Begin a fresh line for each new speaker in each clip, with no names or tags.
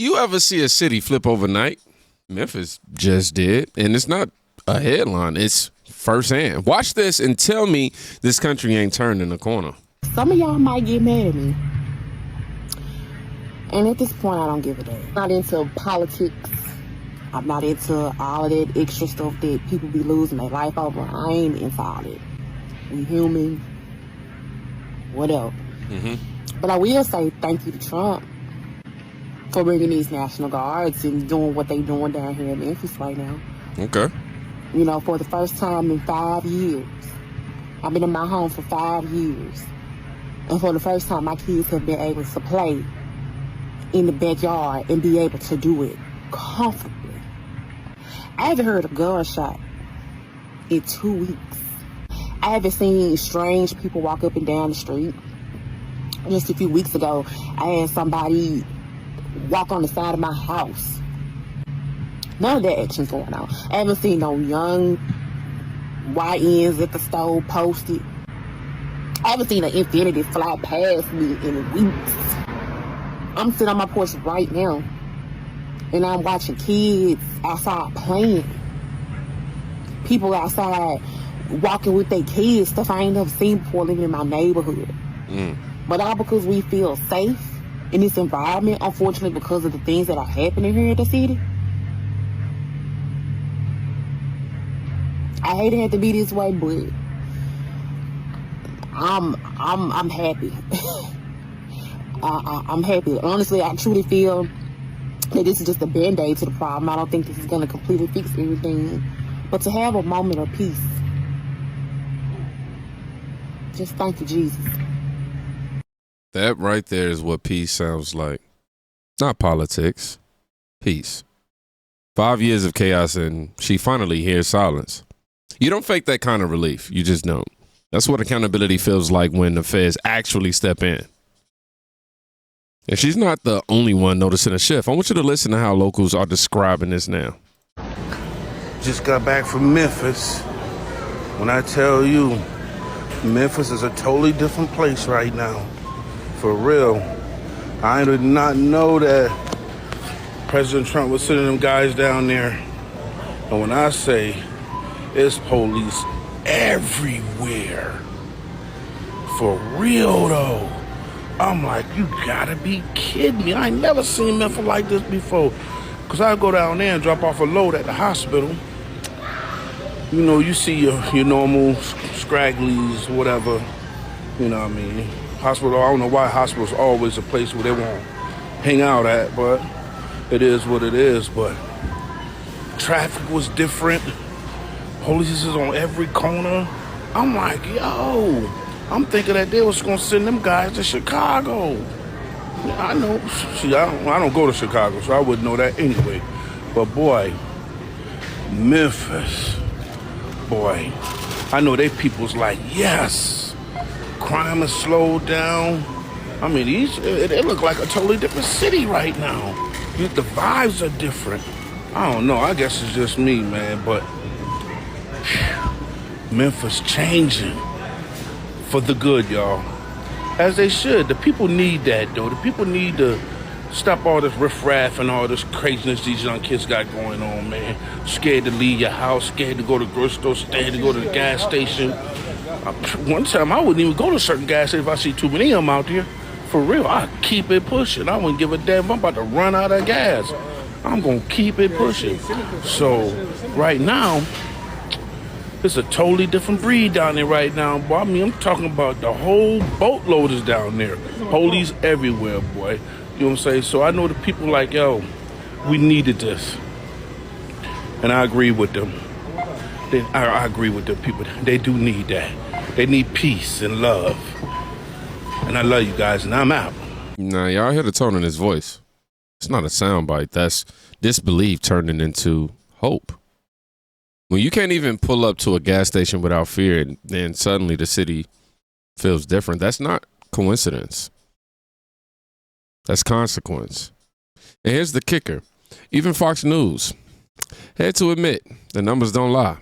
You ever see a city flip overnight? Memphis just did, and it's not a headline. It's firsthand. Watch this and tell me this country ain't turning the corner.
Some of y'all might get mad at me. And at this point, I don't give a damn. I'm not into politics. I'm not into all of that extra stuff that people be losing their life over. I ain't into all that. We human. Whatever. But I will say thank you to Trump for bringing these National Guards and doing what they doing down here in Memphis right now.
Okay.
You know, for the first time in 5 years. I've been in my home for 5 years. And for the first time, my kids have been able to play in the backyard and be able to do it comfortably. I haven't heard a gunshot in 2 weeks. I haven't seen strange people walk up and down the street. Just a few weeks ago, I had somebody walk on the side of my house. None of that action's going on. I haven't seen no young YNs at the store posted. I haven't seen an infinity fly past me in weeks. I'm sitting on my porch right now, and I'm watching kids outside playing. People outside walking with their kids, stuff I ain't never seen before living in my neighborhood. But all because we feel safe in this environment, unfortunately, because of the things that are happening here in the city. I hate it had to be this way, but I'm happy. I'm happy. Honestly, I truly feel that this is just a band-aid to the problem. I don't think this is going to completely fix everything. But to have a moment of peace, just thank you, Jesus.
That right there is what peace sounds like. Not politics. Peace. 5 years of chaos and she finally hears silence. You don't fake that kind of relief. You just don't. That's what accountability feels like when the feds actually step in. And she's not the only one noticing a shift. I want you to listen to how locals are describing this now.
Just got back from Memphis. When I tell you, Memphis is a totally different place right now. For real. I did not know that President Trump was sending them guys down there. And when I say it's police everywhere. For real though. I'm like, you gotta be kidding me. I ain't never seen Memphis like this before. Cause I go down there and drop off a load at the hospital. You know, you see your normal scragglies, whatever. You know what I mean? Hospital, I don't know why hospital's always a place where they won't hang out at, but it is what it is. But traffic was different. Police is on every corner. I'm like, yo, I'm thinking that they was gonna send them guys to Chicago. I know, see, I don't go to Chicago, so I wouldn't know that anyway. But boy, Memphis, boy, I know they people's like, yes, crime is slowed down. I mean, it look like a totally different city right now. The vibes are different. I don't know, I guess it's just me, man, but Memphis changing for the good, y'all. As they should. The people need that, though. The people need to stop all this riffraff and all this craziness these young kids got going on, man. Scared to leave your house, scared to go to the grocery store, scared to go to the gas station. One time, I wouldn't even go to certain gas stations if I see too many of them out there. For real, I keep it pushing. I wouldn't give a damn if I'm about to run out of gas. I'm going to keep it pushing. So, right now, it's a totally different breed down there right now, boy. I mean, I'm talking about the whole boatload is down there. Police everywhere, boy. You know what I'm saying? So I know the people like, yo, we needed this. And I agree with them. I agree with the people. They do need that. They need peace and love. And I love you guys, and I'm out.
Now, y'all hear the tone in his voice. It's not a soundbite. That's disbelief turning into hope. When you can't even pull up to a gas station without fear, and then suddenly the city feels different, that's not coincidence. That's consequence. And here's the kicker. Even Fox News had to admit the numbers don't lie.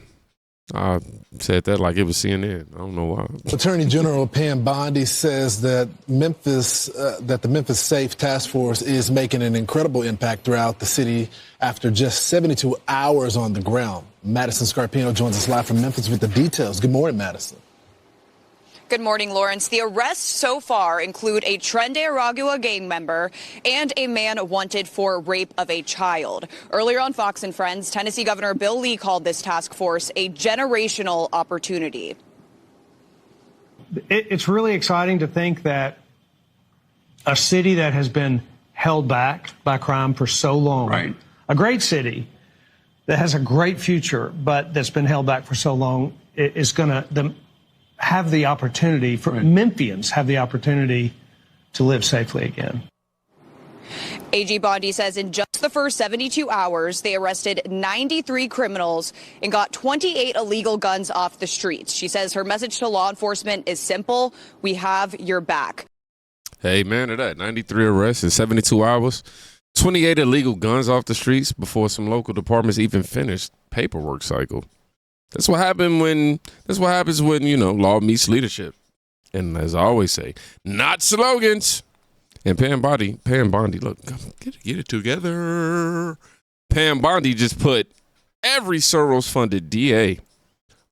I said that like it was CNN. I don't know why.
Attorney General Pam Bondi says that the Memphis Safe Task Force is making an incredible impact throughout the city after just 72 hours on the ground. Madison Scarpino joins us live from Memphis with the details. Good morning, Madison.
Good morning, Lawrence. The arrests so far include a Trende Aragua gang member and a man wanted for rape of a child. Earlier on Fox and Friends, Tennessee Governor Bill Lee called this task force a generational opportunity.
It's really exciting to think that a city that has been held back by crime for so long, right, a great city that has a great future, but that's been held back for so long, is going to have the opportunity for Memphians have the opportunity to live safely again.
AG Bondi says in just the first 72 hours, they arrested 93 criminals and got 28 illegal guns off the streets. She says her message to law enforcement is simple. We have your back.
Hey, man, of that 93 arrests in 72 hours, 28 illegal guns off the streets before some local departments even finished paperwork cycle. That's what happens when, you know, law meets leadership. And as I always say, not slogans. And Pam Bondi, look, get it together. Pam Bondi just put every Soros-funded DA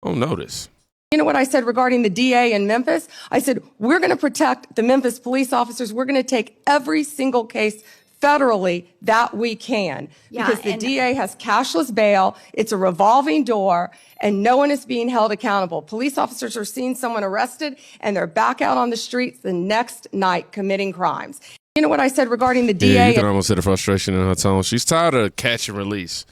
on notice.
You know what I said regarding the DA in Memphis? I said, we're going to protect the Memphis police officers. We're going to take every single case federally that we can, because the DA has cashless bail. It's a revolving door and no one is being held accountable. Police officers are seeing someone arrested and they're back out on the streets the next night committing crimes. You know what I said regarding the DA?
Yeah, you can almost hear the frustration in her tone. She's tired of catch and release.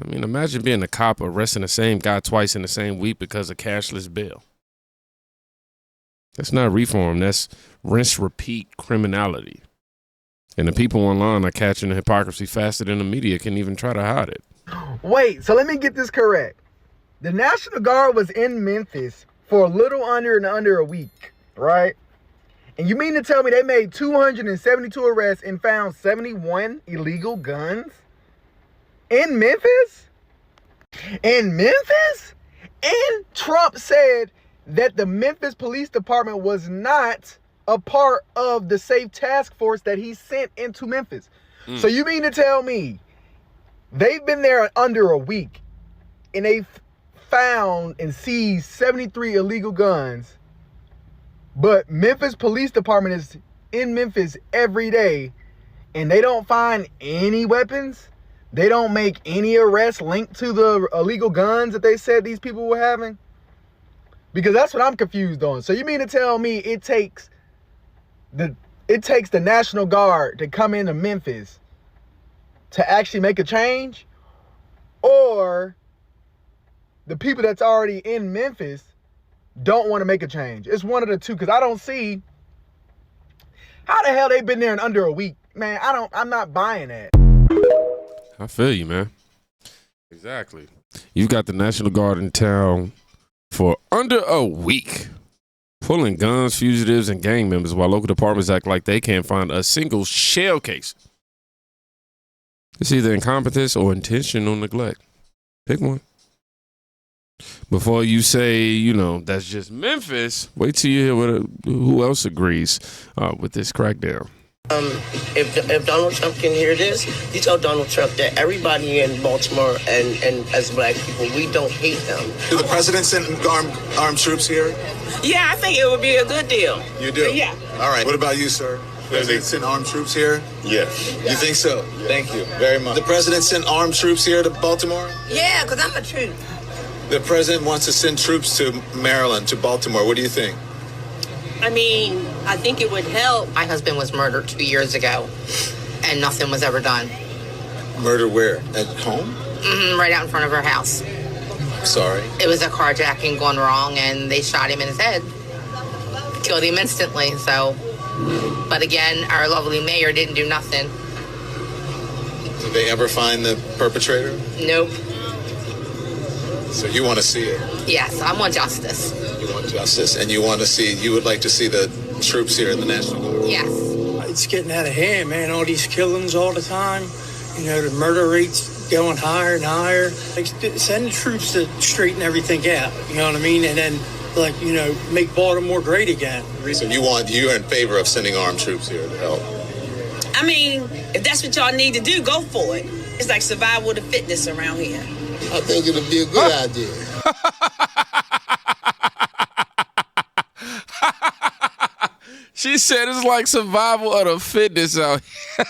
I mean, imagine being a cop arresting the same guy twice in the same week because of cashless bail. That's not reform. That's rinse, repeat criminality. And the people online are catching the hypocrisy faster than the media can even try to hide it.
Wait, so let me get this correct. The National Guard was in Memphis for a little under a week, right? And you mean to tell me they made 272 arrests and found 71 illegal guns? In Memphis? In Memphis? And Trump said that the Memphis Police Department was not a part of the Safe Task Force that he sent into Memphis. So you mean to tell me they've been there under a week and they found and seized 73 illegal guns, but Memphis Police Department is in Memphis every day and they don't find any weapons? They don't make any arrests linked to the illegal guns that they said these people were having? Because that's what I'm confused on. So you mean to tell me it takes the National Guard to come into Memphis to actually make a change? Or the people that's already in Memphis don't want to make a change? It's one of the two, because I don't see how the hell they've been there in under a week. Man, I'm not buying that.
I feel you, man. Exactly. You've got the National Guard in town for under a week, pulling guns, fugitives, and gang members while local departments act like they can't find a single shell case. It's either incompetence or intentional neglect. Pick one. Before you say, you know, that's just Memphis, wait till you hear who else agrees with this crackdown.
If Donald Trump can hear this, you tell Donald Trump that everybody in Baltimore and as black people, we don't hate them.
Do the president send armed troops here?
Yeah, I think it would be a good deal.
You do?
Yeah.
All right. What about you, sir? President send armed troops here?
Yes.
You think so? Yeah. Thank you very much. The president sent armed troops here to Baltimore?
Yeah, because I'm a troop.
The president wants to send troops to Maryland, to Baltimore. What do you think?
I mean, I think it would help. My husband was murdered 2 years ago, and nothing was ever done.
Murder where? At home?
Right out in front of our house.
Sorry.
It was a carjacking gone wrong, and they shot him in his head. Killed him instantly, so. But again, our lovely mayor didn't do nothing.
Did they ever find the perpetrator?
Nope.
So you want to see it?
Yes, I want justice.
You want justice, and you would like to see the troops here in the National Guard?
Yes.
It's getting out of hand, man. All these killings all the time. You know, the murder rates
going higher and higher. Like, send the troops to straighten everything out, you know what I mean? And then, like, you know, make Baltimore great again.
So you're in favor of sending armed troops here to help?
I mean, if that's what y'all need to do, go for it. It's like survival to fitness around here.
I think it'll be a good idea.
She said it's like survival of the fitness out here.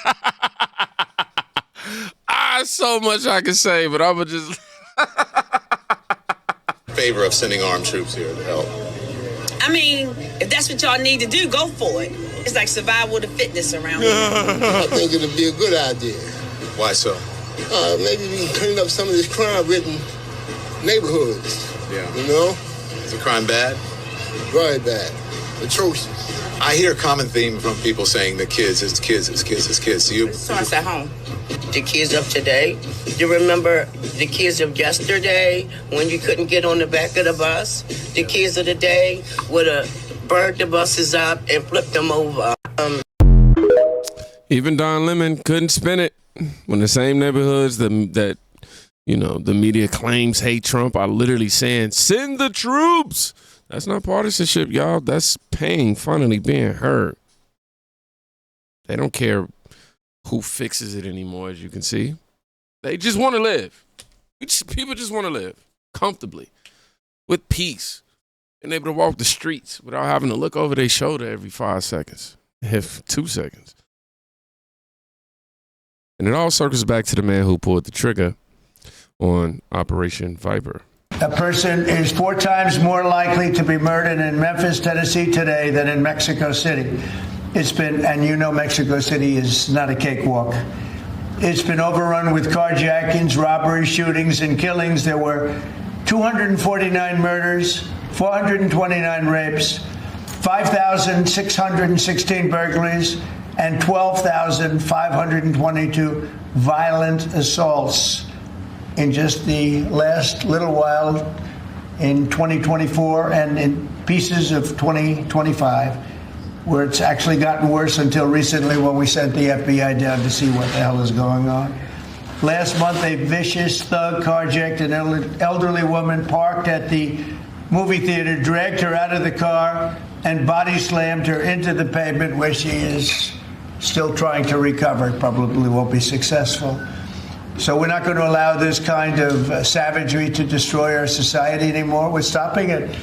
So much I can say, but I'm going to just...
Favor of sending armed troops here to help?
I mean, if that's what y'all need to do, go for it. It's like survival to fitness around here.
I think it'll be a good idea.
Why so?
Maybe we can clean up some of these crime-ridden neighborhoods.
Yeah.
You know?
Is the crime bad?
Very bad. Atrocious.
I hear a common theme from people saying the kids. It's kids. Do you?
It starts at home. The kids of today. You remember the kids of yesterday when you couldn't get on the back of the bus? The kids of the day would have burned the buses up and flipped them over.
Even Don Lemon couldn't spin it when the same neighborhoods that you know the media claims hate Trump are literally saying send the troops. That's not partisanship, y'all. That's pain finally being heard. They don't care who fixes it anymore, as you can see. They just want to live. People just want to live comfortably, with peace, and able to walk the streets without having to look over their shoulder every 5 seconds, if 2 seconds. And it all circles back to the man who pulled the trigger on Operation Viper.
A person is 4 times more likely to be murdered in Memphis, Tennessee today than in Mexico City. It's been, and you know Mexico City is not a cakewalk. It's been overrun with carjackings, robberies, shootings, and killings. There were 249 murders, 429 rapes, 5,616 burglaries, and 12,522 violent assaults in just the last little while in 2024 and in pieces of 2025, where it's actually gotten worse until recently when we sent the FBI down to see what the hell is going on. Last month, a vicious thug carjacked an elderly woman parked at the movie theater, dragged her out of the car, and body slammed her into the pavement, where she is still trying to recover. Probably won't be successful. So we're not going to allow this kind of savagery to destroy our society anymore. We're stopping it.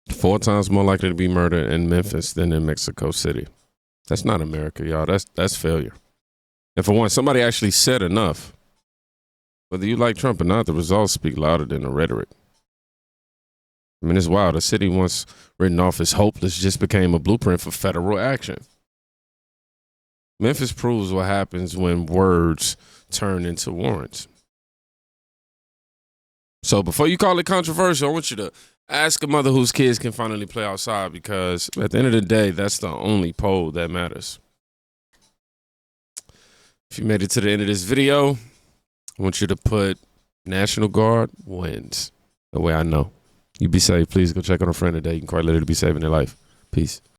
4 times more likely to be murdered in Memphis than in Mexico City. That's not America, y'all. That's failure. And for one, somebody actually said enough. Whether you like Trump or not, the results speak louder than the rhetoric. I mean, it's wild. A city once written off as hopeless just became a blueprint for federal action. Memphis proves what happens when words turn into warrants. So before you call it controversial, I want you to ask a mother whose kids can finally play outside, because at the end of the day, that's the only poll that matters. If you made it to the end of this video, I want you to put National Guard wins. The way I know. You be safe. Please go check on a friend today. You can quite literally be saving their life. Peace.